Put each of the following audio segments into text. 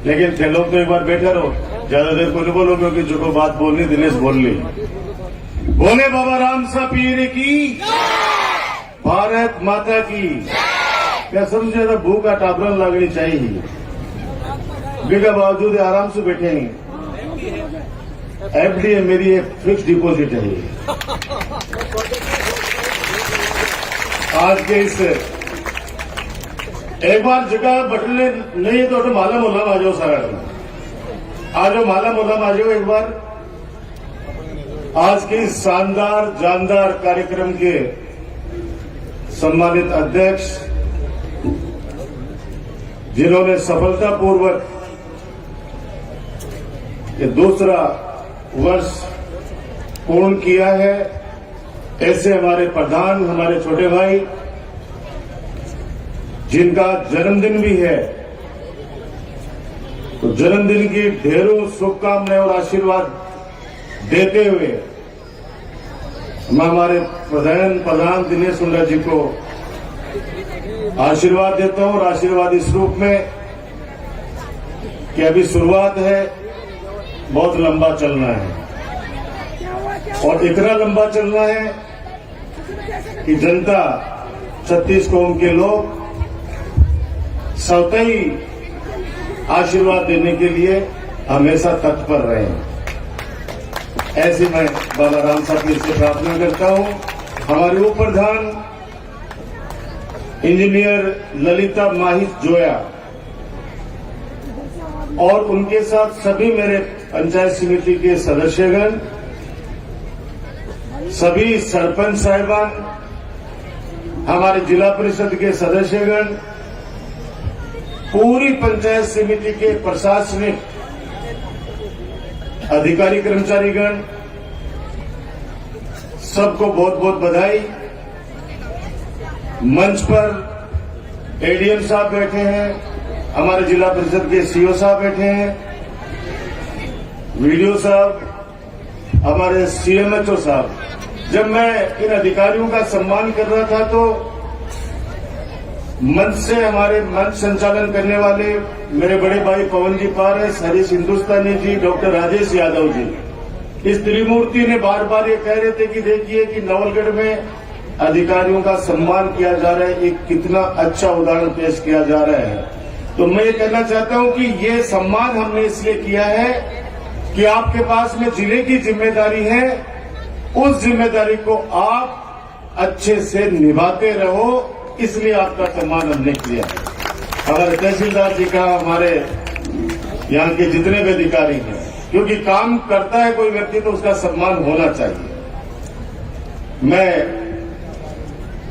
लेकिन थे लोग तो एक बार बैठे रहो, ज्यादा देर को नहीं बोलो, क्योंकि जो बात बोलनी दिनेश बोल ली। बोले बाबा राम सा पीर की, भारत माता की। क्या समझे तो भूख का टाबरन लगनी चाहिए, बिका बावजूद आराम से बैठेंगे। एफडी मेरी एक फिक्स डिपॉजिट है। आज के इस एक बार जगह बटने नहीं है तो माला मोला आ जाओ सारा, आ जाओ माला मोला आ जाओ एक बार। आज के इस शानदार जानदार कार्यक्रम के सम्मानित अध्यक्ष, जिन्होंने सफलतापूर्वक ये दूसरा वर्ष पूर्ण किया है, ऐसे हमारे प्रधान, हमारे छोटे भाई, जिनका जन्मदिन भी है, तो जन्मदिन की ढेरों शुभकामनाएं और आशीर्वाद देते हुए मैं हमारे प्रधान दिनेश हुड्डा जी को आशीर्वाद देता हूं। और आशीर्वाद इस रूप में कि अभी शुरुआत है, बहुत लंबा चलना है, और इतना लंबा चलना है कि जनता, 36 कौम के लोग सतही आशीर्वाद देने के लिए हमेशा तत्पर रहे हैं। ऐसे मैं बाबा राम साहब से प्रार्थना करता हूं। हमारे उप प्रधान इंजीनियर ललिता माहित जोया और उनके साथ सभी मेरे पंचायत समिति के सदस्यगण, सभी सरपंच साहिबान, हमारे जिला परिषद के सदस्यगण, पूरी पंचायत समिति के प्रशासनिक अधिकारी कर्मचारीगण, सबको बहुत बहुत बधाई। मंच पर एडीएम साहब बैठे हैं, हमारे जिला परिषद के सीओ साहब बैठे हैं, वीडियो साहब, हमारे सीएमएचओ साहब। जब मैं इन अधिकारियों का सम्मान कर रहा था तो मंच से हमारे मंच संचालन करने वाले मेरे बड़े भाई पवन जी पारस, हरीश हिंदुस्तानी जी, डॉक्टर राजेश यादव जी, इस त्रिमूर्ति ने बार बार ये कह रहे थे कि देखिए कि नवलगढ़ में अधिकारियों का सम्मान किया जा रहा है, एक कितना अच्छा उदाहरण पेश किया जा रहा है। तो मैं ये कहना चाहता हूं कि ये सम्मान हमने इसलिए किया है कि आपके पास में जिले की जिम्मेदारी है, उस जिम्मेदारी को आप अच्छे से निभाते रहो, इसलिए आपका सम्मान हमने किया है। हमारे तहसीलदार जी का, हमारे यहाँ के जितने भी अधिकारी हैं, क्योंकि काम करता है कोई व्यक्ति तो उसका सम्मान होना चाहिए। मैं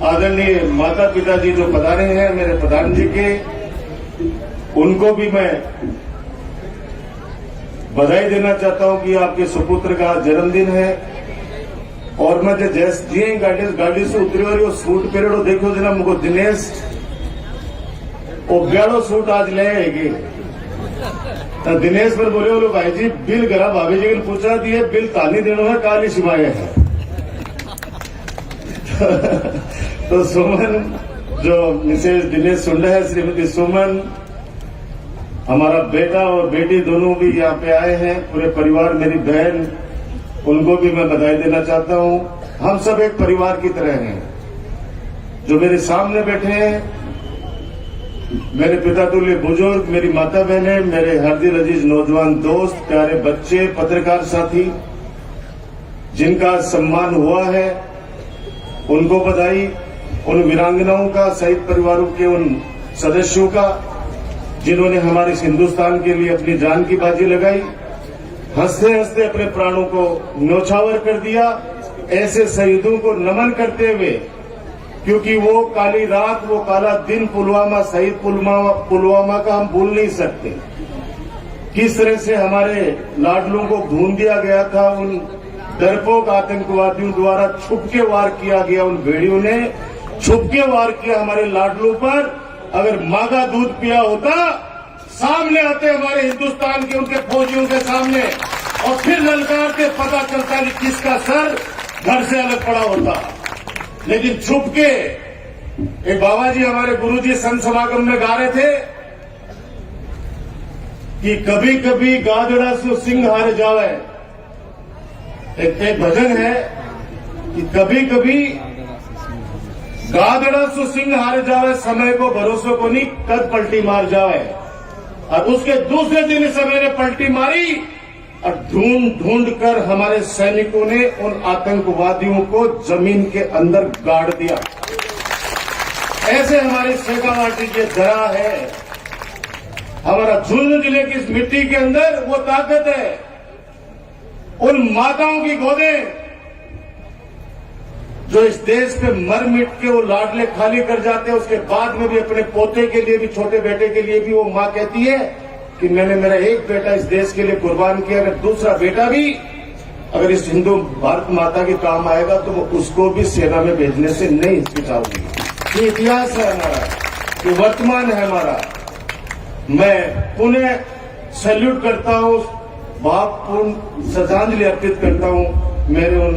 आदरणीय माता पिता जी जो पधारे हैं मेरे प्रधान जी के, उनको भी मैं बधाई देना चाहता हूं कि आपके सुपुत्र का जन्मदिन है। और मैं जैसे गाड़ी से उतरी और वो सूट पहरेड़ो देखो जना मुझको दिनेश वो ब्याड़ो सूट आज ले आएगी। तो दिनेश पर बोले बोलो भाई जी बिल गरा भाभी जी ने पूछा दिए बिल तानी देनो है काली सिमाए है। तो सुमन जो मिसेज दिनेश हुड्डा है, श्रीमती सुमन, हमारा बेटा और बेटी दोनों भी यहाँ पे आए हैं, पूरे परिवार, मेरी बहन, उनको भी मैं बधाई देना चाहता हूं। हम सब एक परिवार की तरह हैं। जो मेरे सामने बैठे हैं मेरे पिता तुल्य बुजुर्ग, मेरी माता बहनें, मेरे हरदिल अजीज नौजवान दोस्त, प्यारे बच्चे, पत्रकार साथी, जिनका सम्मान हुआ है उनको बधाई। उन वीरांगनाओं का, शहीद परिवारों के उन सदस्यों का जिन्होंने हमारे इस हिंदुस्तान के लिए अपनी जान की बाजी लगाई, हंसते हंसते अपने प्राणों को न्यौछावर कर दिया। ऐसे शहीदों को नमन करते हुए, क्योंकि वो काली रात, वो काला दिन पुलवामा, शहीद पुलवामा का हम भूल नहीं सकते। किस तरह से हमारे लाडलों को भून दिया गया था, उन डरपोक आतंकवादियों द्वारा छुप के वार किया गया, उन भेड़ियों ने छुप के वार किया हमारे लाडलों पर। अगर माँ का दूध पिया होता, सामने आते हमारे हिंदुस्तान के उनके फौजियों के सामने और फिर ललकारते, पता चलता कि किसका सर घर से अलग पड़ा होता। लेकिन छुप के एक बाबा जी हमारे गुरुजी संत समागम में गा रहे थे कि कभी कभी गादड़ा सु सिंह हार जावे। एक भजन है कि कभी कभी गादड़ा सु सिंह हार जावे, समय को भरोसे को नहीं कद पलटी मार जावे। और उसके दूसरे दिन समय ने पलटी मारी और ढूंढ ढूंढ कर हमारे सैनिकों ने उन आतंकवादियों को जमीन के अंदर गाड़ दिया। ऐसे हमारी शेखावाटी की धरा है। हमारा झुंझुनू जिले की इस मिट्टी के अंदर वो ताकत है। उन माताओं की गोदें जो इस देश पे मर मिट के वो लाडले खाली कर जाते हैं, उसके बाद में भी अपने पोते के लिए भी, छोटे बेटे के लिए भी वो मां कहती है कि मैंने मेरा एक बेटा इस देश के लिए कुर्बान किया, अगर दूसरा बेटा भी अगर इस हिंदू भारत माता के काम आएगा तो वो उसको भी सेना में भेजने से नहीं हिचकिचाऊंगी। ये इतिहास है हमारा, ये वर्तमान है हमारा। मैं पुनः सैल्यूट करता हूं, भावपूर्ण श्रद्धांजलि अर्पित करता हूं मेरे उन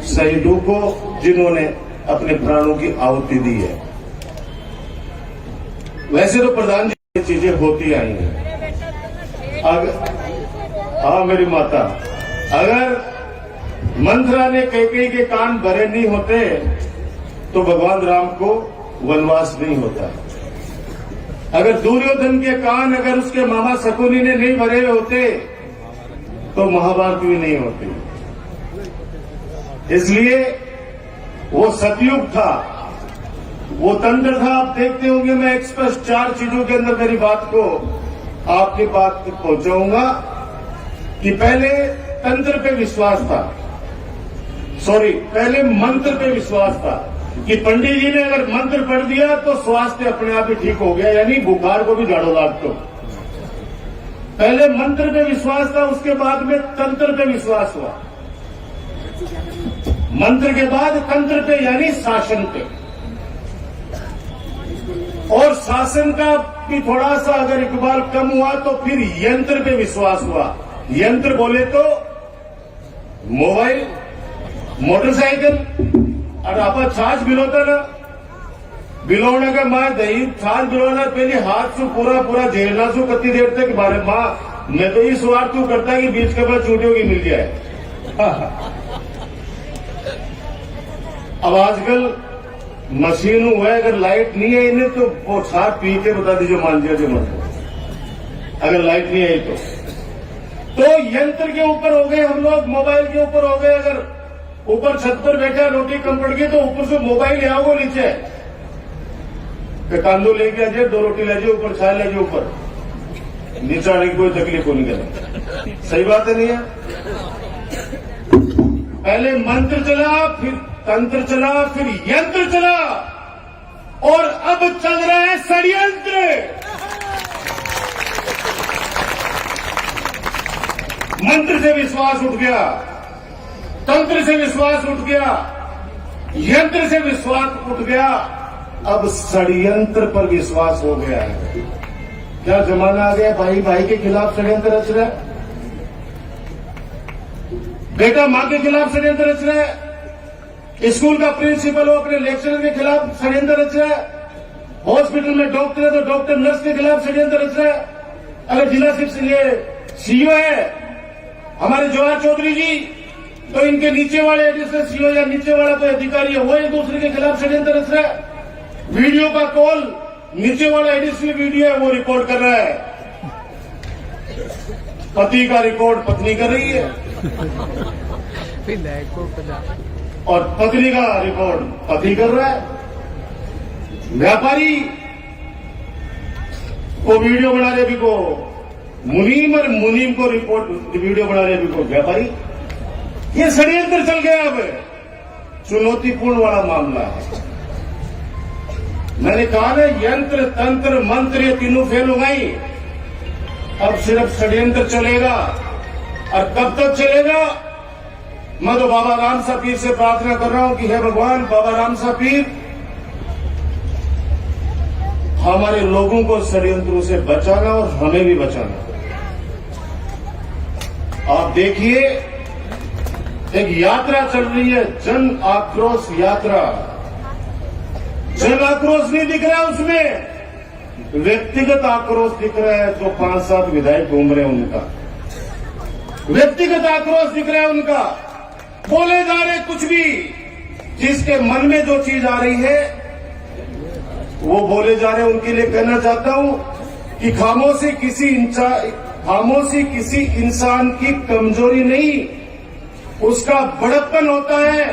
शहीदों को जिन्होंने अपने प्राणों की आहुति दी है। वैसे तो प्रधान जी ये चीजें होती आई हैं। हाँ मेरी माता, अगर मंथरा ने कैकेयी के कान भरे नहीं होते तो भगवान राम को वनवास नहीं होता। अगर दुर्योधन के कान अगर उसके मामा शकुनी ने नहीं भरे होते तो महाभारत भी नहीं होती। इसलिए वो सतयुग था, वो तंत्र था। आप देखते होंगे मैं एक्सप्रेस 4 चीजों के अंदर मेरी बात को आपके बात तक पहुंचाऊंगा कि पहले तंत्र पे विश्वास था, पहले मंत्र पे विश्वास था कि पंडित जी ने अगर मंत्र पढ़ दिया तो स्वास्थ्य अपने आप ही ठीक हो गया, यानी बुखार को भी झाड़ू लाग दो। पहले मंत्र पे विश्वास था, उसके बाद में तंत्र पे विश्वास हुआ। मंत्र के बाद तंत्र पे यानी शासन पे, और शासन का भी थोड़ा सा अगर इकबाल कम हुआ तो फिर यंत्र पे विश्वास हुआ। यंत्र बोले तो मोबाइल, मोटरसाइकिल, और आप छाछ बिलोता ना, बिलोने का मां दही छाछ बिलोना पहले हाथ से पूरा पूरा झेलना सु कत्ती देर तक बारे मां मैं तो इस बार तू करता कि बीच के बाद चूटियों की मिल जाए। अब आजकल मशीन हुआ है, अगर लाइट नहीं है इन्हें तो वो साथ पी के बता दीजिए मान जाए मत, अगर लाइट नहीं आई तो यंत्र के ऊपर हो गए हम लोग, मोबाइल के ऊपर हो गए। अगर ऊपर छत पर बैठा रोटी कम पड़ गई तो ऊपर से मोबाइल ले आओगे नीचे, कांदो लेके आ जाए, 2 रोटी ले जाए, ऊपर चाय ले जाए, ऊपर नीचे आने की कोई तकलीफ नहीं करे। सही बात है नहीं है? पहले मंत्र चला, फिर तंत्र चला, फिर यंत्र चला, और अब चल रहा है षड्यंत्र। मंत्र से विश्वास उठ गया, तंत्र से विश्वास उठ गया, यंत्र से विश्वास उठ गया, अब षड्यंत्र पर विश्वास हो गया है। क्या जमाना आ गया, भाई भाई के खिलाफ षड्यंत्र रच रहा है, बेटा मां के खिलाफ षड्यंत्र रच रहा है, स्कूल का प्रिंसिपल हो अपने लेक्चरर के खिलाफ षड्यंत्र रच रहा है, हॉस्पिटल में डॉक्टर है तो डॉक्टर नर्स के खिलाफ षड्यंत्र रच रहा है। अगर जिला शिक्षा सीईओ है हमारे जवाहर चौधरी जी, तो इनके नीचे वाले एडिशनल सीईओ या नीचे वाला कोई अधिकारी है वो एक दूसरे के खिलाफ षड्यंत्र रच रहा है। वीडियो का कॉल नीचे वाला एडिशनल वीडियो है वो रिकॉर्ड कर रहा है, पति का रिकॉर्ड पत्नी कर रही है, और पत्नी का रिकॉर्ड पति कर रहा है। व्यापारी को वीडियो बना रहे भी को मुनीम, और मुनीम को रिपोर्ट वीडियो बना रहे भी को व्यापारी। ये षड्यंत्र चल गया। अब चुनौतीपूर्ण वाला मामला है। मैंने कहा ना, यंत्र तंत्र मंत्र ये तीनों फेल हो गई, अब सिर्फ षड्यंत्र चलेगा। और कब तक चलेगा? मैं तो बाबा राम सा पीर से प्रार्थना कर रहा हूं कि हे भगवान, बाबा राम सा पीर हमारे लोगों को षड्यंत्रों से बचाना और हमें भी बचाना। आप देखिए, एक यात्रा चल रही है, जन आक्रोश यात्रा। जन आक्रोश नहीं दिख रहा है उसमें, व्यक्तिगत आक्रोश दिख रहा है। जो 5-7 विधायक घूम रहे हैं उनका व्यक्तिगत आक्रोश दिख रहा है उनका। बोले जा रहे कुछ भी, जिसके मन में जो चीज आ रही है वो बोले जा रहे हैं। उनके लिए कहना चाहता हूं कि खामोशी किसी इंसान की कमजोरी नहीं, उसका बड़प्पन होता है।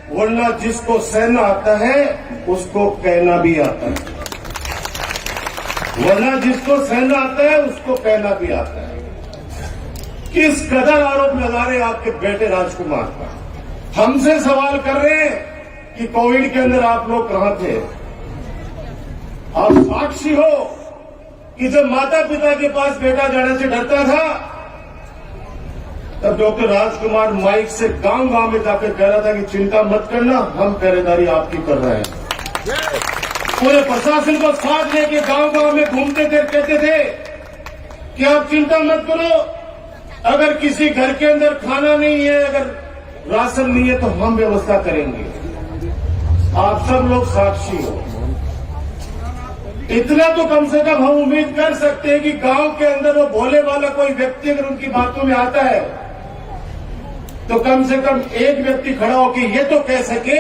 वरना जिसको सहना आता है उसको कहना भी आता है, वरना जिसको सहना आता है उसको कहना भी आता है। किस कदर आरोप लगा रहे हैं आपके बेटे राजकुमार पर। हमसे सवाल कर रहे हैं कि कोविड के अंदर आप लोग कहां थे। आप साक्षी हो कि जब माता पिता के पास बेटा जाने से डरता था, तब डॉक्टर राजकुमार माइक से गांव गांव में जाकर कह रहा था कि चिंता मत करना, हम पहरेदारी आपकी कर रहे हैं। पूरे प्रशासन को साथ लेके गांव गांव में घूमते थे, कहते थे कि आप चिंता मत करो, अगर किसी घर के अंदर खाना नहीं है, अगर राशन नहीं है तो हम व्यवस्था करेंगे। आप सब लोग साक्षी हो। इतना तो कम से कम हम उम्मीद कर सकते हैं कि गांव के अंदर वो भोले वाला कोई व्यक्ति अगर उनकी बातों में आता है तो कम से कम एक व्यक्ति खड़ा होकर ये तो कह सके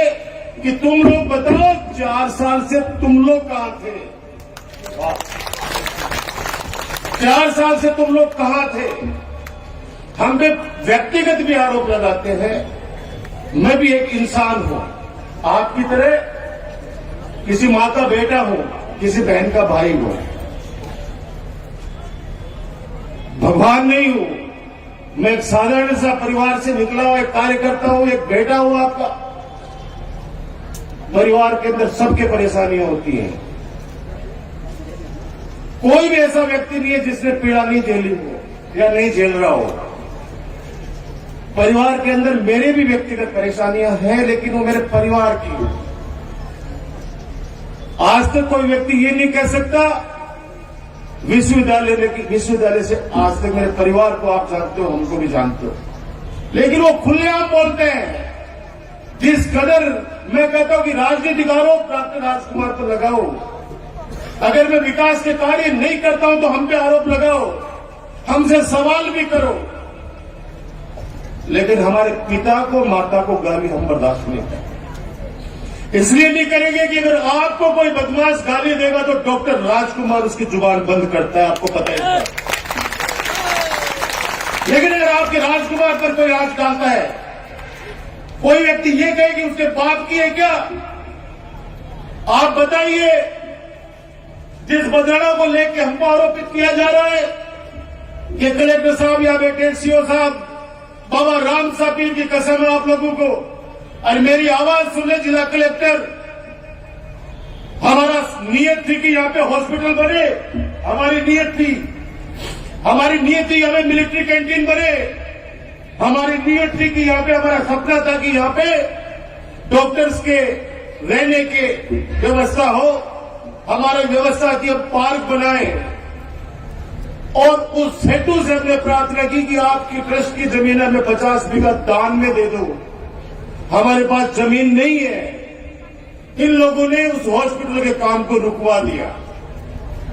कि तुम लोग बताओ 4 साल से तुम लोग कहां थे, 4 साल से तुम लोग कहां थे। हम पे व्यक्तिगत भी आरोप लगाते हैं। मैं भी एक इंसान हूं, आपकी तरह किसी माँ का बेटा हूं, किसी बहन का भाई हूं, भगवान नहीं हूं। मैं एक साधारण सा परिवार से निकला हुआ एक कार्यकर्ता हूं, एक बेटा हूं आपका। परिवार के अंदर सबके परेशानियां होती हैं। कोई भी ऐसा व्यक्ति नहीं है जिसने पीड़ा नहीं झेली हो या नहीं झेल रहा हो। परिवार के अंदर मेरे भी व्यक्तिगत परेशानियां हैं, लेकिन वो मेरे परिवार की। आज तक कोई व्यक्ति ये नहीं कह सकता विश्वविद्यालय से आज तक मेरे परिवार को आप जानते हो, हमको भी जानते हो, लेकिन वो खुलेआम बोलते हैं। जिस कदर मैं कहता हूं कि राजनीतिक आरोप डॉक्टर राजकुमार पर लगाओ, अगर मैं विकास के कार्य नहीं करता हूं तो हम पे आरोप लगाओ, हमसे सवाल भी करो, लेकिन हमारे पिता को माता को गाली हम बर्दाश्त नहीं करते। इसलिए नहीं करेंगे कि अगर आपको कोई बदमाश गाली देगा तो डॉक्टर राजकुमार उसकी जुबान बंद करता है, आपको पता है। लेकिन अगर आपके राजकुमार पर कोई आंच डालता है, कोई व्यक्ति ये कहे कि उसके बाप की है क्या, आप बताइए। जिस बदलाव को लेकर हमको आरोपित किया जा रहा है कि कलेक्टर साहब या बेटे सीओ साहब, बाबा राम साहब पीर की कसम है आप लोगों को, और मेरी आवाज सुने जिला कलेक्टर। हमारा नियत थी कि यहां पे हॉस्पिटल बने, हमारी नियत थी हमें मिलिट्री कैंटीन बने, हमारी नियत थी कि यहां पे हमारा सपना था कि यहां पे डॉक्टर्स के रहने के व्यवस्था हो। हमारी व्यवस्था थी अब पार्क बनाए, और उस हेतु से हमने प्रार्थना की कि आपकी ट्रस्ट की जमीन हमें 50 बीघा दान में दे दो। हमारे पास जमीन नहीं है। इन लोगों ने उस हॉस्पिटल के काम को रुकवा दिया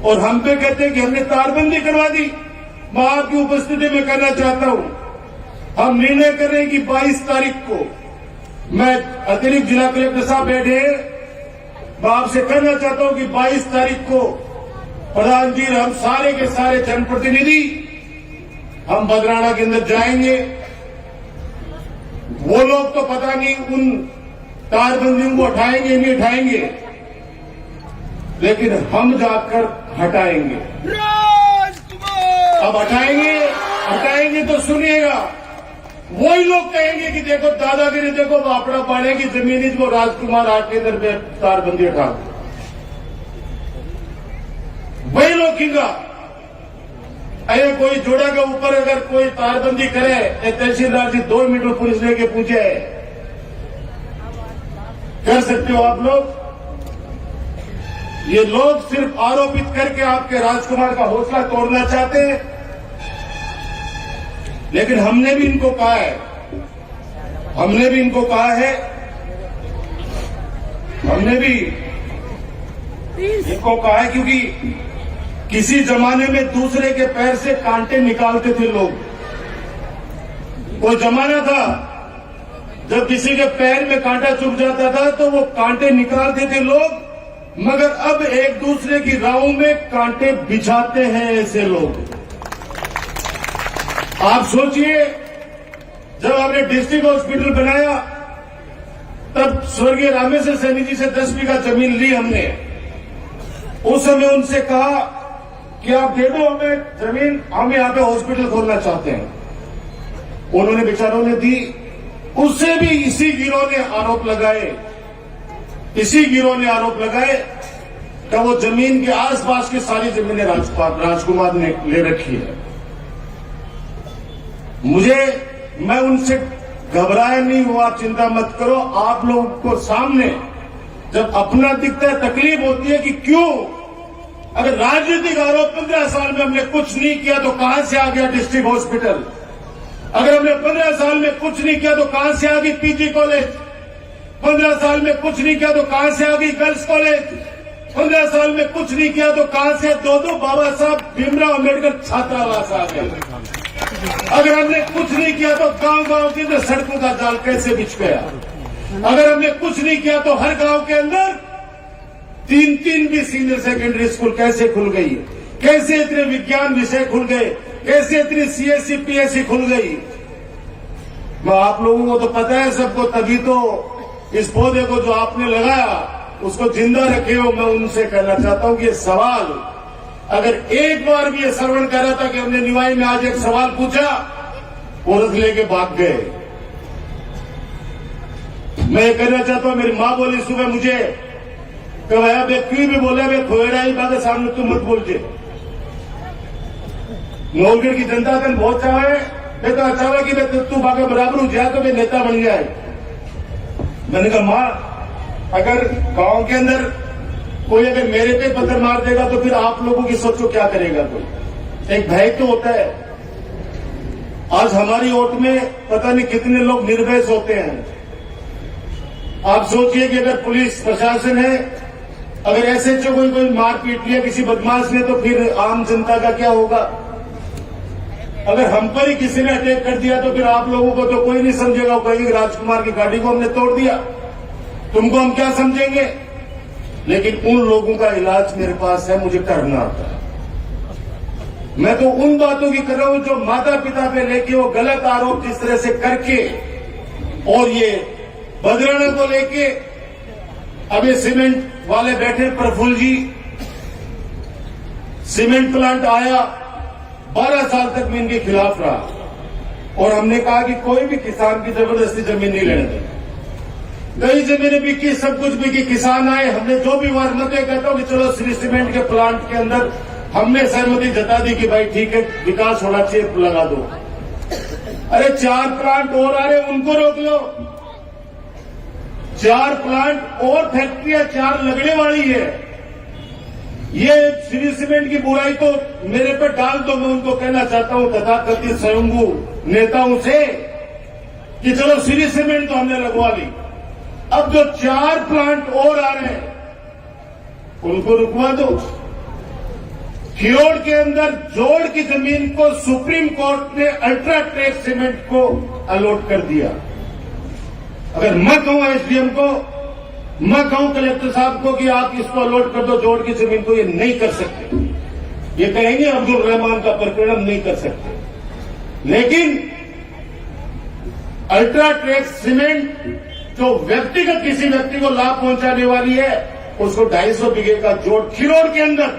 और हम पे कहते हैं कि हमने तारबंदी करवा दी। मैं आपकी उपस्थिति में कहना चाहता हूं, हम निर्णय कर रहे हैं कि 22 तारीख को मैं अतिरिक्त जिला कलेक्टर साहब बैठे हैं, मैं आपसे कहना चाहता हूं कि 22 तारीख को प्रधान जी, हम सारे के सारे जनप्रतिनिधि हम बदराना के अंदर जाएंगे। वो लोग तो पता नहीं उन तारबंदियों को उठाएंगे नहीं उठाएंगे, लेकिन हम जाकर हटाएंगे। अब हटाएंगे तो सुनिएगा, वही लोग कहेंगे कि देखो दादागिरी, देखो वापड़ा पाने की जमीन को राजकुमार आठ के अंदर तारबंदी हटा दो। वही लोग किंगा अरे कोई जोड़ा के ऊपर अगर कोई तारबंदी करे, तहसीलदार जी 2 मिनट में पुलिस लेके पूछे, कर सकते हो आप लोग? ये लोग सिर्फ आरोपित करके आपके राजकुमार का हौसला तोड़ना चाहते हैं। लेकिन हमने भी इनको कहा है, हमने भी इनको कहा है क्योंकि किसी जमाने में दूसरे के पैर से कांटे निकालते थे लोग। वो जमाना था जब किसी के पैर में कांटा चुभ जाता था तो वो कांटे निकालते थे लोग, मगर अब एक दूसरे की राहों में कांटे बिछाते हैं ऐसे लोग। आप सोचिए, जब आपने डिस्ट्रिक्ट हॉस्पिटल बनाया तब स्वर्गीय रामेश्वर सैनी जी से 10 बीघा जमीन ली हमने। उस समय उनसे कहा कि आप दे दो हमें जमीन, हम यहां पे हॉस्पिटल खोलना चाहते हैं। उन्होंने बेचारों ने दी। उससे भी इसी गिरोह ने आरोप लगाए कि वो जमीन के आसपास की सारी जमीनें राजकुमार ने ले रखी है। मैं उनसे घबराया नहीं हूं, आप चिंता मत करो। आप लोगों को सामने जब अपना दिखता है तकलीफ होती है कि क्यों, अगर राजनीतिक आरोप 15 साल में हमने कुछ नहीं किया तो कहां से आ गया डिस्ट्रिक्ट हॉस्पिटल? अगर हमने 15 साल में कुछ नहीं किया तो कहां से आ गई पीजी कॉलेज? 15 साल में कुछ नहीं किया तो कहां से आ गई गर्ल्स कॉलेज? 15 साल में कुछ नहीं किया तो कहां से दो बाबा साहब भीमराव अम्बेडकर छात्रावास आ गए? अगर हमने कुछ नहीं किया तो गांव के अंदर सड़कों का जाल कैसे बिछ गया? अगर हमने कुछ नहीं किया तो हर गांव के अंदर 3 भी सीनियर सेकेंडरी स्कूल कैसे खुल गई? कैसे इतने विज्ञान विषय खुल गए? कैसे इतनी सीएससी पीएससी खुल गई? आप लोगों को तो पता है सबको, तभी तो इस पौधे को जो आपने लगाया उसको जिंदा रखे हो। मैं उनसे कहना चाहता हूं कि ये सवाल अगर एक बार भी ये श्रवण कर रहा था कि हमने निवाई में आज एक सवाल पूछा, वो रख लेके भाग गए। मैं कहना चाहता हूं, मेरी मां बोली सुबह मुझे कि भैया मैं क्यों भी बोला, मैं खोएरा ही बात सामने तुम मत बोलते। नौलगढ़ की जनता का बहुत चाह है, मैं तो अच्छा हुआ कि मैं तू बागा बराबर हूं, जाए तो मैं नेता बन जाए। मैंने कहा मां, अगर गांव के अंदर कोई अगर मेरे पे पत्थर मार देगा तो फिर आप लोगों की सोचो क्या करेगा? कोई एक भय तो होता है। आज हमारी वोट में पता नहीं कितने लोग निर्भय होते हैं। आप सोचिए कि अगर पुलिस प्रशासन है, अगर एसएचओ कोई मार पीट लिया किसी बदमाश ने, तो फिर आम जनता का क्या होगा? अगर हम पर ही किसी ने अटैक कर दिया तो फिर आप लोगों को तो कोई नहीं समझेगा। वो कहेंगे राजकुमार की गाड़ी को हमने तोड़ दिया, तुमको हम क्या समझेंगे? लेकिन उन लोगों का इलाज मेरे पास है, मुझे करना आता है। मैं तो उन बातों की कर रहा हूं जो माता पिता पे लेके वो गलत आरोप जिस तरह से करके, और ये बदराना को लेके अब ये सीमेंट वाले बैठे, प्रफुल्ल जी, सीमेंट प्लांट आया, 12 साल तक मैं इनके खिलाफ रहा और हमने कहा कि कोई भी किसान की जबरदस्ती जमीन नहीं लेने देंगे। कई जमीनें बिकी, सब कुछ बिकी, किसान आए, हमने जो भी वारमतें कहता हूं कि चलो श्री सीमेंट के प्लांट के अंदर हमने सहमति जता दी कि भाई ठीक है, विकास होना चाहिए, लगा दो। अरे 4 प्लांट और आ रहे, उनको रोक लो। 4 प्लांट और फैक्ट्रियां 4 लगने वाली है। ये श्री सीमेंट की बुराई तो मेरे पे डाल दो। मैं उनको कहना चाहता हूं तथाकथित स्वयंभू नेताओं से कि चलो श्री सीमेंट तो हमने लगवा ली, अब जो 4 प्लांट और आ रहे हैं उनको रुकवा दो। खिरोड़ के अंदर जोड़ की जमीन को सुप्रीम कोर्ट ने अल्ट्राटेक सीमेंट को अलॉट कर दिया। अगर मैं कहूं एसडीएम को, मैं कहूं कलेक्टर साहब को कि आप इसको अलॉट कर दो जोड़ की जमीन को, ये नहीं कर सकते। ये कहेंगे अब्दुल रहमान का प्रकरण, हम नहीं कर सकते। लेकिन अल्ट्राटेक सीमेंट जो व्यक्तिगत किसी व्यक्ति को लाभ पहुंचाने वाली है, उसको 250 बीघे का जोड़ खिरोड़ के अंदर,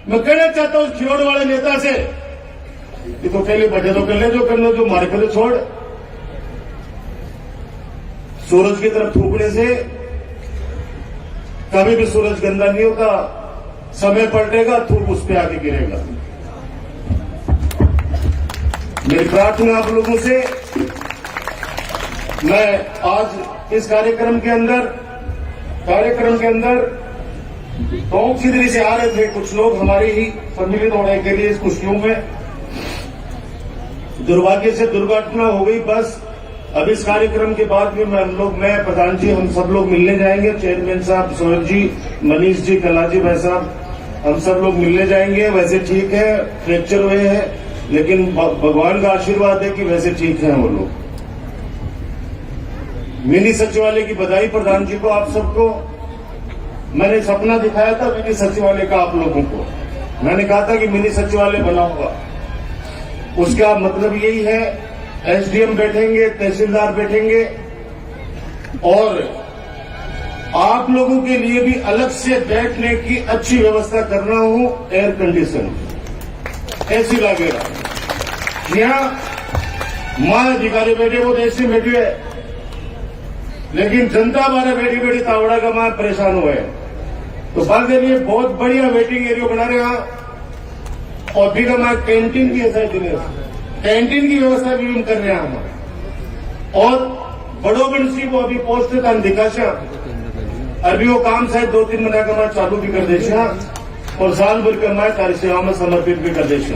मैं कहना चाहता हूं खिरोड़ वाले नेता से कि तो पहले बटे तो कर ले, जो करना जो मारे पहले छोड़। सूरज की तरफ थूकने से कभी भी सूरज गंदा नहीं होता, समय पलटेगा, थूक उस पर आके गिरेगा। मेरी प्रार्थना आप लोगों से, मैं आज इस कार्यक्रम के अंदर टोंक सीधरी से आ रहे थे कुछ लोग हमारे ही सम्मिलित होने के लिए इस खुशियों में। दुर्भाग्य से दुर्घटना हो गई, बस अब इस कार्यक्रम के बाद भी मैं प्रधान जी हम सब लोग मिलने जाएंगे। चेयरमैन साहब, सोहेल जी, मनीष जी, कलाजी भाई साहब, हम सब लोग मिलने जाएंगे। वैसे ठीक है, फ्रैक्चर हुए हैं, लेकिन भगवान का आशीर्वाद है कि वैसे ठीक हैं वो लोग। मिनी सचिवालय की बधाई प्रधान जी को, आप सबको। मैंने सपना दिखाया था मिनी सचिवालय का आप लोगों को। मैंने कहा था कि मिनी सचिवालय बनाऊंगा। उसका मतलब यही है, एसडीएम बैठेंगे, तहसीलदार बैठेंगे और आप लोगों के लिए भी अलग से बैठने की अच्छी व्यवस्था कर रहा हूं। एयर कंडीशन ऐसी लगेगा। यहां मां अधिकारी बैठे वो देश में बैठे है, लेकिन जनता बारे बैठी बैठी तावड़ा का मां परेशान हुए। तो बात लिए बहुत बढ़िया वेटिंग एरिया बना रहे हैं। और फिर हमारे कैंटीन की ऐसा कैंटीन की व्यवस्था भी हम कर रहे हैं हम। और बड़ो बंसी को अभी पोस्ट का दिखाशा अभी वो काम शायद 2-3 महीना का मैं चालू भी कर देशा और साल भर का मैं कार्य सेवा में समर्पित भी कर देशा।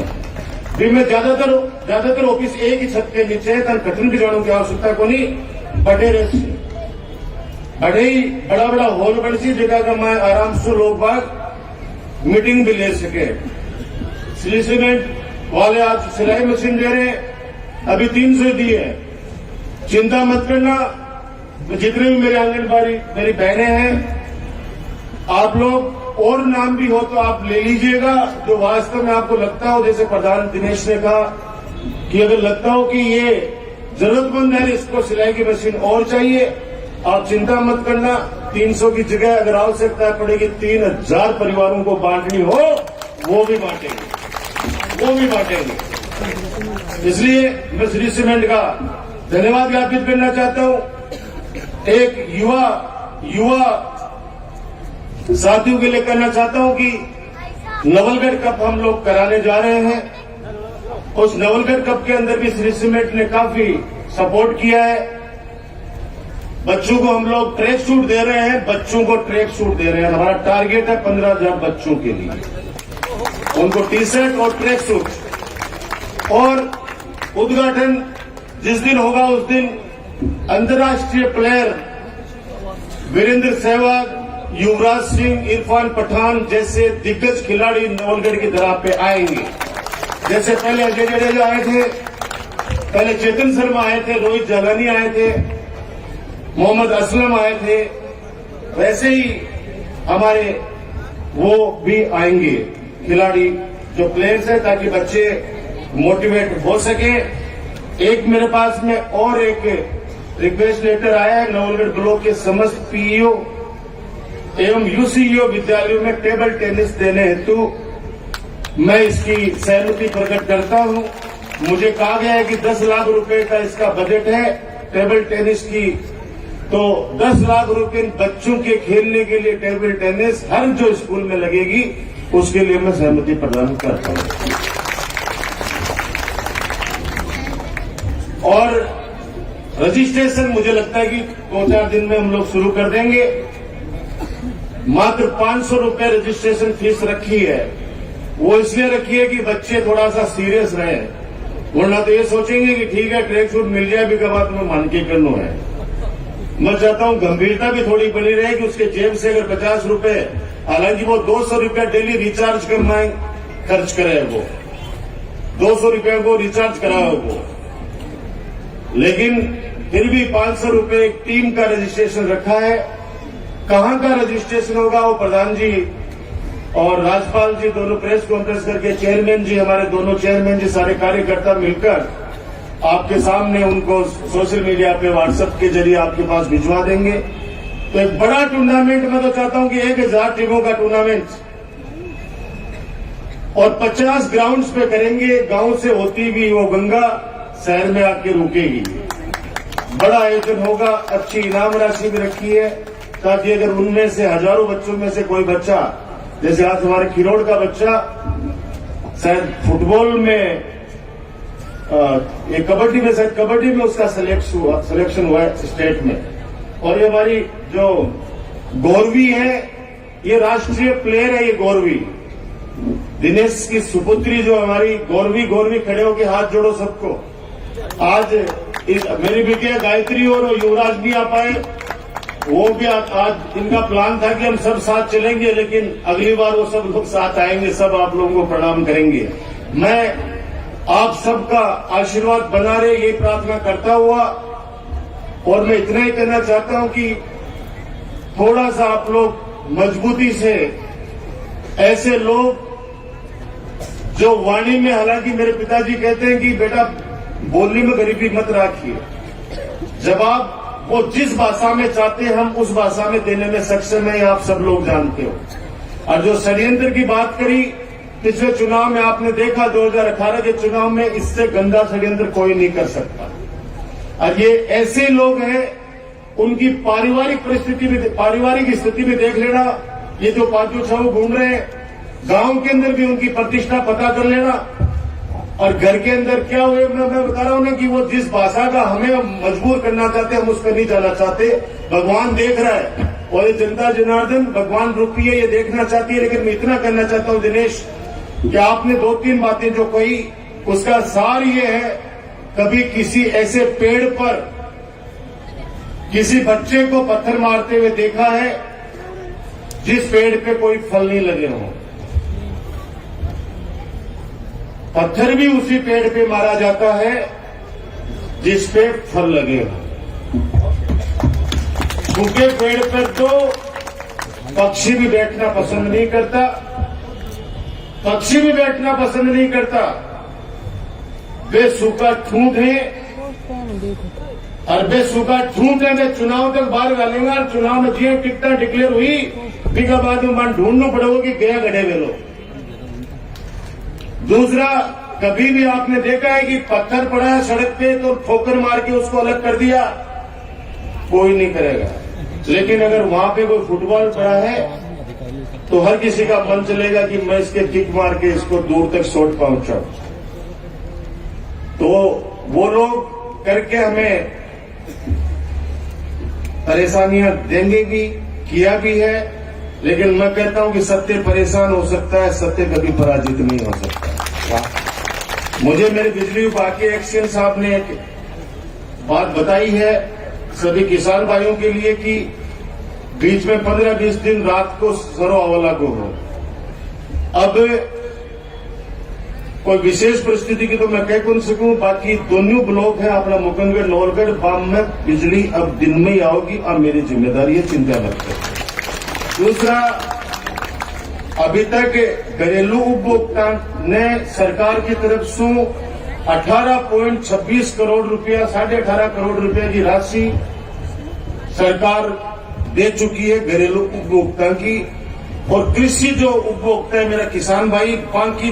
भी मैं ज्यादातर ऑफिस एक ही छत के नीचे है, कठिन भी जाने की आवश्यकता को नहीं। बड़े ही बड़ा हॉल बन सी जगह का मैं आराम से लोग बाग मीटिंग भी ले सके। श्री सीमेंट वाले आज सिलाई मशीन दे रहे हैं, अभी 300 दी है। चिंता मत करना, जितने भी मेरे आंगनबाड़ी मेरी बहनें हैं, आप लोग और नाम भी हो तो आप ले लीजिएगा जो वास्तव में आपको लगता हो। जैसे प्रधान दिनेश ने कहा कि अगर लगता हो कि ये जरूरतमंद है, इसको सिलाई की मशीन और चाहिए, आप चिंता मत करना। 300 की जगह अगर आवश्यकता पड़ेगी 3000 परिवारों को बांटनी हो, वो भी बांटेंगे। इसलिए मैं श्री सीमेंट का धन्यवाद ज्ञापित करना चाहता हूं। एक युवा साथियों के लिए कहना चाहता हूं कि नवलगढ़ कप हम लोग कराने जा रहे हैं। उस नवलगढ़ कप के अंदर भी श्री सीमेंट ने काफी सपोर्ट किया है। बच्चों को हम लोग ट्रैक सूट दे रहे हैं। हमारा टारगेट है 15,000 बच्चों के लिए, उनको टी शर्ट और ट्रैक सूट। और उद्घाटन जिस दिन होगा उस दिन अंतर्राष्ट्रीय प्लेयर वीरेंद्र सहवाग, युवराज सिंह, इरफान पठान जैसे दिग्गज खिलाड़ी नवलगढ़ की धरा पे आएंगे। जैसे पहले अजय जडेजा आए थे, पहले चेतन शर्मा आए थे, रोहित जालानी आए थे, मोहम्मद असलम आए थे, वैसे ही हमारे वो भी आएंगे खिलाड़ी जो प्लेयर्स हैं, ताकि बच्चे मोटिवेट हो सके। एक मेरे पास में और एक रिक्वेस्ट लेटर आया है नवलगढ़ ब्लॉक के समस्त पीईओ एवं यूसीईओ विद्यालयों में टेबल टेनिस देने हेतु मैं इसकी सहमति प्रकट करता हूं। मुझे कहा गया है कि 10 लाख रुपए का इसका बजट है टेबल टेनिस की, तो 10 लाख रुपए बच्चों के खेलने के लिए टेबल टेनिस हर जो स्कूल में लगेगी उसके लिए मैं सहमति प्रदान करता हूं। और रजिस्ट्रेशन मुझे लगता है कि 2-4 दिन में हम लोग शुरू कर देंगे। मात्र 500 रुपए रजिस्ट्रेशन फीस रखी है। वो इसलिए रखी है कि बच्चे थोड़ा सा सीरियस रहे, वरना तो ये सोचेंगे कि ठीक है ट्रैक सूट मिल जाए भी कब तुम्हें मान के करना है। मैं चाहता हूं गंभीरता भी थोड़ी बनी रहे कि उसके जेब से अगर 50 रुपए, हालांकि वो 200 रुपया डेली रिचार्ज करना खर्च करे, वो 200 रुपये को रिचार्ज कराओ वो, लेकिन फिर भी 500 रुपये एक टीम का रजिस्ट्रेशन रखा है। कहां का रजिस्ट्रेशन होगा वो प्रधान जी और राज्यपाल जी दोनों प्रेस कॉन्फ्रेंस करके, चेयरमैन जी, हमारे दोनों चेयरमैन जी, सारे कार्यकर्ता मिलकर आपके सामने उनको सोशल मीडिया पे व्हाट्सएप के जरिए आपके पास भिजवा देंगे। तो एक बड़ा टूर्नामेंट मैं तो चाहता हूं कि 1000 टीमों का टूर्नामेंट और 50 ग्राउंड्स पे करेंगे। गांव से होती भी वो गंगा शहर में आके रुकेगी। बड़ा आयोजन होगा, अच्छी इनाम राशि भी रखी है, ताकि अगर उनमें से हजारों बच्चों में से कोई बच्चा, जैसे आज हमारे खिरोड़ का बच्चा शायद फुटबॉल में ये कबड्डी में, शायद कबड्डी में उसका सिलेक्शन हुआ है स्टेट में। और ये हमारी जो गौरवी है, ये राष्ट्रीय प्लेयर है। ये गौरवी दिनेश की सुपुत्री जो हमारी गौरवी खड़े होकर हाथ जोड़ो सबको। आज मेरी बिटिया गायत्री और युवराज नहीं आ पाए, वो भी आज इनका प्लान था कि हम सब साथ चलेंगे, लेकिन अगली बार वो सब लोग साथ आएंगे, सब आप लोगों को प्रणाम करेंगे। मैं आप सबका आशीर्वाद बना रहे ये प्रार्थना करता हुआ, और मैं इतना ही कहना चाहता हूं कि थोड़ा सा आप लोग मजबूती से ऐसे लोग जो वाणी में, हालांकि मेरे पिताजी कहते हैं कि बेटा बोलने में गरीबी मत रखिए, जवाब वो जिस भाषा में चाहते हैं हम उस भाषा में देने में सक्षम है, आप सब लोग जानते हो। और जो षड्यंत्र की बात करी, पिछले चुनाव में आपने देखा 2018 के चुनाव में इससे गंदा षड्यंत्र कोई नहीं कर सकता। और ये ऐसे लोग हैं, उनकी पारिवारिक स्थिति में देख लेना, ये जो पांचों छह घूम रहे हैं, गांव के अंदर भी उनकी प्रतिष्ठा पता कर लेना, और घर के अंदर क्या हुए मैं बता रहा हूं ना कि वो जिस भाषा का हमें मजबूर करना चाहते हम उस पर नहीं जाना चाहते। भगवान देख रहा है और ये जनता जनार्दन भगवान रूपी है, ये देखना चाहती है। लेकिन मैं इतना करना चाहता हूं दिनेश कि आपने 2-3 बातें जो कही उसका सार ये है, कभी किसी ऐसे पेड़ पर किसी बच्चे को पत्थर मारते हुए देखा है जिस पेड़ पे कोई फल नहीं लगे हों? पत्थर भी उसी पेड़ पे मारा जाता है जिस पे फल लगे हों। सूखे पेड़ पर तो पक्षी भी बैठना पसंद नहीं करता, पक्षी भी बैठना पसंद नहीं करता। वे सूखा ठूंठ है और वे सूखा ठूंठ है, वे चुनाव तक बाहर डालेंगे और चुनाव में जी टिकटा डिक्लेयर हुई बिका बाद में मन ढूंढना पड़ेगा कि गया गढ़े वे लोग। दूसरा, कभी भी आपने देखा है कि पत्थर पड़ा है सड़क पे तो ठोकर मार के उसको अलग कर दिया? कोई नहीं करेगा। लेकिन अगर वहां पे कोई फुटबॉल पड़ा है तो हर किसी का मन चलेगा कि मैं इसके किक मार के इसको दूर तक शॉट पहुंचाऊं। तो वो लोग करके हमें परेशानियां देंगे भी, किया भी है। लेकिन मैं कहता हूं कि सत्य परेशान हो सकता है, सत्य कभी पराजित नहीं हो सकता। मुझे मेरे बिजली विभाग के एक्शन साहब ने एक बात बताई है सभी किसान भाइयों के लिए कि बीच में 15-20 दिन रात को सरो हवा को हो। अब कोई विशेष परिस्थिति की तो मैं कह कौन सकूं, बाकी दोनों ब्लॉक है अपना मुकंदगढ़ नौलगढ़ बाम में बिजली अब दिन में ही आओगी और मेरी जिम्मेदारी है, चिंता मत करो। दूसरा, अभी तक घरेलू उपभोक्ता ने सरकार की तरफ से 18.26 करोड़ रुपया, 18.5 करोड़ रुपया की राशि सरकार दे चुकी है घरेलू उपभोक्ता की। और कृषि जो उपभोक्ता है मेरा किसान भाई, बाकी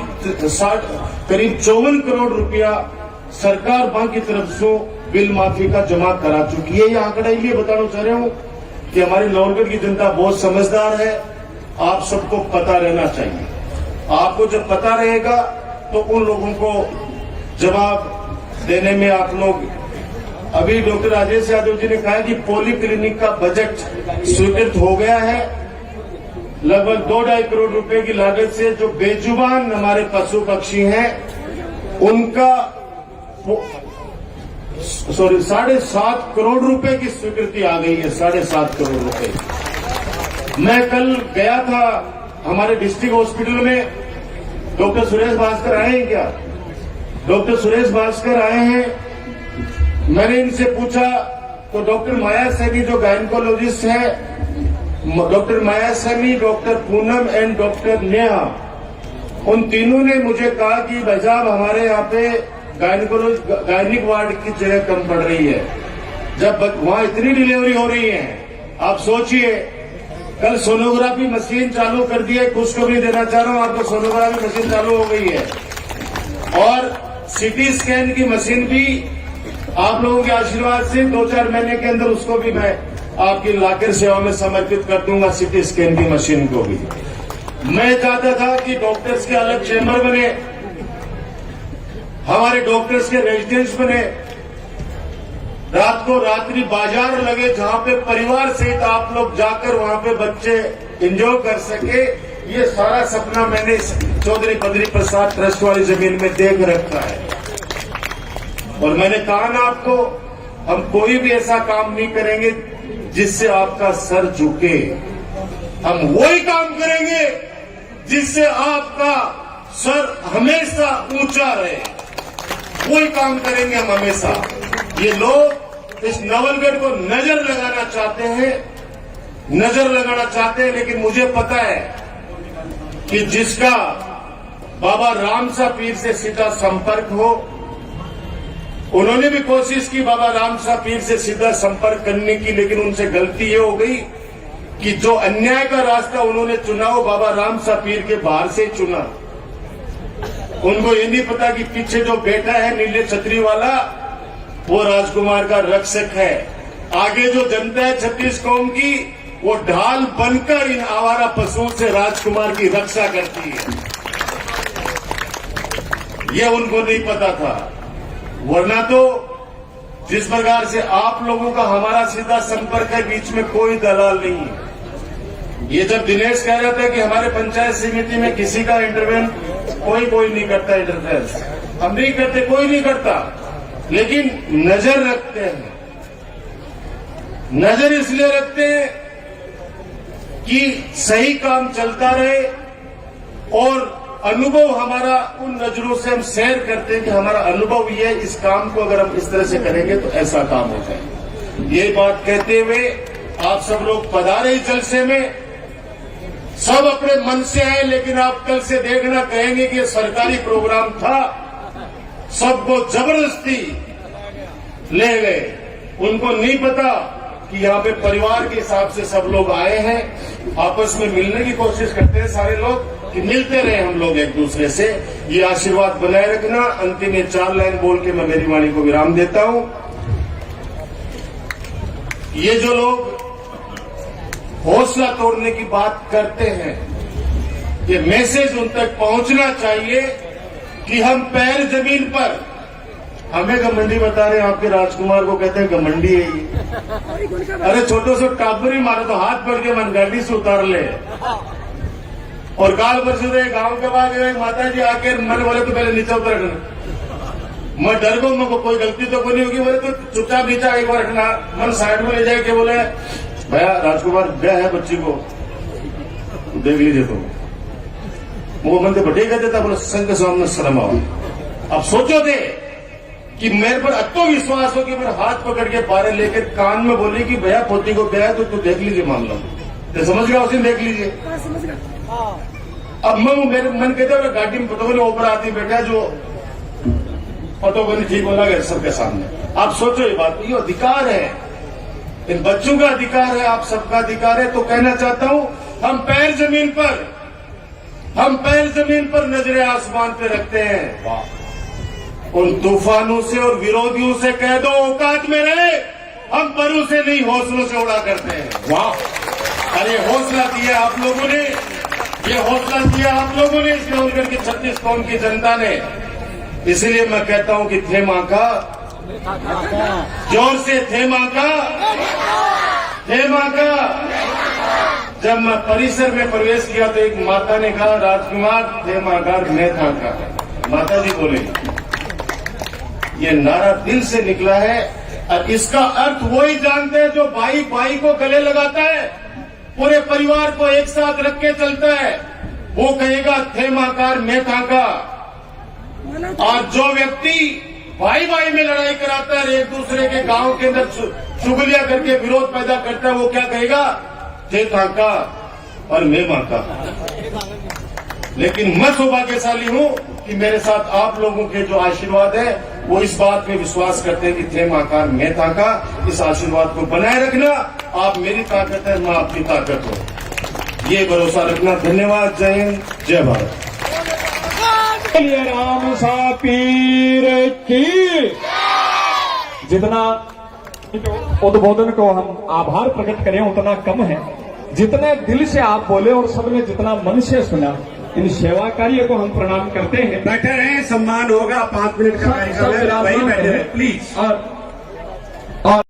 60 करीब 54 करोड़ रुपया सरकार बैंक की तरफ से बिल माफी का जमा करा चुकी है। यह आंकड़ा इसलिए बताना चाह रहा हूं कि हमारी नौलगढ़ की जनता बहुत समझदार है, आप सबको पता रहना चाहिए। आपको जब पता रहेगा तो उन लोगों को जवाब देने में आप लोग। अभी डॉक्टर राजेश यादव जी ने कहा कि पॉली क्लिनिक का बजट स्वीकृत हो गया है, लगभग 2-2.5 करोड़ रुपए की लागत से जो बेजुबान हमारे पशु पक्षी हैं उनका 7.5 करोड़ रुपए की स्वीकृति आ गई है। 7.5 करोड़ रुपए। मैं कल गया था हमारे डिस्ट्रिक्ट हॉस्पिटल में, डॉक्टर सुरेश भास्कर आए हैं क्या? डॉक्टर सुरेश भास्कर आए हैं। मैंने इनसे पूछा तो डॉक्टर माया सैनी जो गायनकोलॉजिस्ट है, doctor Maya Saini, doctor Poonam and doctor Neha, उन तीनों ने मुझे कहा कि भाई साहब हमारे यहाँ पे गायनिक वार्ड की जगह कम पड़ रही है, जब वहां इतनी डिलीवरी हो रही है। आप सोचिए, कल सोनोग्राफी मशीन चालू कर दी है, खुशखबरी देना चाह रहा हूं आपको, सोनोग्राफी मशीन चालू हो गई है। और सीटी स्कैन की मशीन भी आप लोगों के आशीर्वाद से 2-4 महीने के अंदर उसको भी मैं आपकी लाकर सेवा में समर्पित कर दूंगा, सीटी स्कैन की मशीन को भी। मैं चाहता था कि डॉक्टर्स के अलग चैम्बर बने, हमारे डॉक्टर्स के रेजिडेंस बने, रात को रात्रि बाजार लगे जहां पे परिवार सहित आप लोग जाकर वहां पे बच्चे एंजॉय कर सके। ये सारा सपना मैंने चौधरी बद्री प्रसाद ट्रस्ट वाली जमीन में देख रखा है। और मैंने कहा ना आपको, हम कोई भी ऐसा काम नहीं करेंगे जिससे आपका सर झुके। हम वही काम करेंगे जिससे आपका सर हमेशा ऊंचा रहे। वही काम करेंगे हम हमेशा। ये लोग इस नवलगढ़ को नजर लगाना चाहते हैं, लेकिन मुझे पता है कि जिसका बाबा रामसा पीर से सीधा संपर्क हो, उन्होंने भी कोशिश की बाबा रामसा पीर से सीधा संपर्क करने की, लेकिन उनसे गलती ये हो गई कि जो अन्याय का रास्ता उन्होंने चुना वो बाबा रामसा पीर के बाहर से ही चुना। उनको ये नहीं पता कि पीछे जो बैठा है नीले छतरी वाला, वो राजकुमार का रक्षक है। आगे जो जनता है 36 कौम की, वो ढाल बनकर इन आवारा पशुओं से राजकुमार की रक्षा करती है। ये उनको नहीं पता था। वरना तो जिस प्रकार से आप लोगों का हमारा सीधा संपर्क है, बीच में कोई दलाल नहीं है। ये जब दिनेश कह रहा था कि हमारे पंचायत समिति में किसी का इंटरवेंट कोई नहीं करता, इंटरफेरेंस हम नहीं करते, कोई नहीं करता, लेकिन नजर रखते हैं। नजर इसलिए रखते हैं कि सही काम चलता रहे, और अनुभव हमारा उन नजरों से हम शेयर करते हैं कि हमारा अनुभव ये, इस काम को अगर हम इस तरह से करेंगे तो ऐसा काम हो जाए। ये बात कहते हुए आप सब लोग पधारे इस जलसे में, सब अपने मन से आए, लेकिन आप कल से देखना कहेंगे कि ये सरकारी प्रोग्राम था, सबको जबरदस्ती ले गए। उनको नहीं पता कि यहाँ पे परिवार के हिसाब से सब लोग आए हैं, आपस में मिलने की कोशिश करते हैं सारे लोग, कि मिलते रहे हम लोग एक दूसरे से। ये आशीर्वाद बनाए रखना। अंतिम ये 4 लाइन बोल के मैं मेरी वाणी को विराम देता हूं। ये जो लोग हौसला तोड़ने की बात करते हैं, ये मैसेज उन तक पहुंचना चाहिए कि हम पैर जमीन पर, हमें घमंडी बता रहे हैं, आपके राजकुमार को कहते हैं घमंडी है ये। अरे छोटो से टाबर ही मारे तो हाथ पड़ के मन गाड़ी से उतार ले। और काल परसों गांव के बाद माता जी आके मन बोले तो पहले नीचे उतर रखना। मैं डर गो, मेरे को कोई गलती तो कोई नहीं होगी, बोले तो चुपचाप नीचा एक बार रखना। मन साइड में ले जाए के बोले भैया राजकुमार गया है बच्ची को देख लीजिए। तो वो मन तो बटे कहते था, बोले संघ के सामने शर्म आओ। अब सोचो दे कि मेरे पर अतो विश्वास हो कि मेरे हाथ पकड़ के बाहर लेकर कान में बोली कि भैया पोती को गया है तो तू देख लीजिए मामला। तो समझ गया, उसे देख लीजिए। अब मैं मेरे मन कहते गाड़ी में पतो नहीं ऊपर आती बैठा, जो पतो को नहीं ठीक हो लगे सबके सामने। आप सोचो ये बात, ये अधिकार है, इन बच्चों का अधिकार है, आप सबका अधिकार है। तो कहना चाहता हूं, हम पैर जमीन पर नजरें आसमान पे रखते हैं। उन तूफानों से और विरोधियों से कह दो औकात में रहे, हम परों से नहीं हौसलों से उड़ा करते हैं। वाह! अरे हौसला दिया आप लोगों ने, ये हौसला दिया आप लोगों ने इस नवलगढ़ की 36 कौम की जनता ने। इसलिए मैं कहता हूं कि थे मां का, जोर से थे मां का, थे मां का। जब मैं परिसर में प्रवेश किया तो एक माता ने कहा, राजकुमार थे मां का, मैं था का। माता जी बोले, ये नारा दिल से निकला है, और इसका अर्थ वही जानते हैं जो भाई भाई को गले लगाता है, पूरे परिवार को एक साथ रख के चलता है, वो कहेगा थे माकार मैं था का। और जो व्यक्ति भाई भाई में लड़ाई कराता है, एक दूसरे के गांव के अंदर चुगलियां करके विरोध पैदा करता है, वो क्या कहेगा, थे था का और मैं मां का। लेकिन मैं सौभाग्यशाली हूं कि मेरे साथ आप लोगों के जो आशीर्वाद है, वो इस बात में विश्वास करते हैं कि थे माकार मैं था का। इस आशीर्वाद को बनाए रखना। आप मेरी ताकत है, मैं आपकी ताकत हूं, ये भरोसा रखना। धन्यवाद। जय हिंद, जय भारत। रामसा पीर की। जितना उद्बोधन को हम आभार प्रकट करें उतना कम है। जितने दिल से आप बोले और सबने जितना मन से सुना, इन सेवा कार्य को हम प्रणाम करते हैं। बैठे रहे, सम्मान होगा। 5 मिनट का कार्यक्रम है, वही बैठे रहे प्लीज। और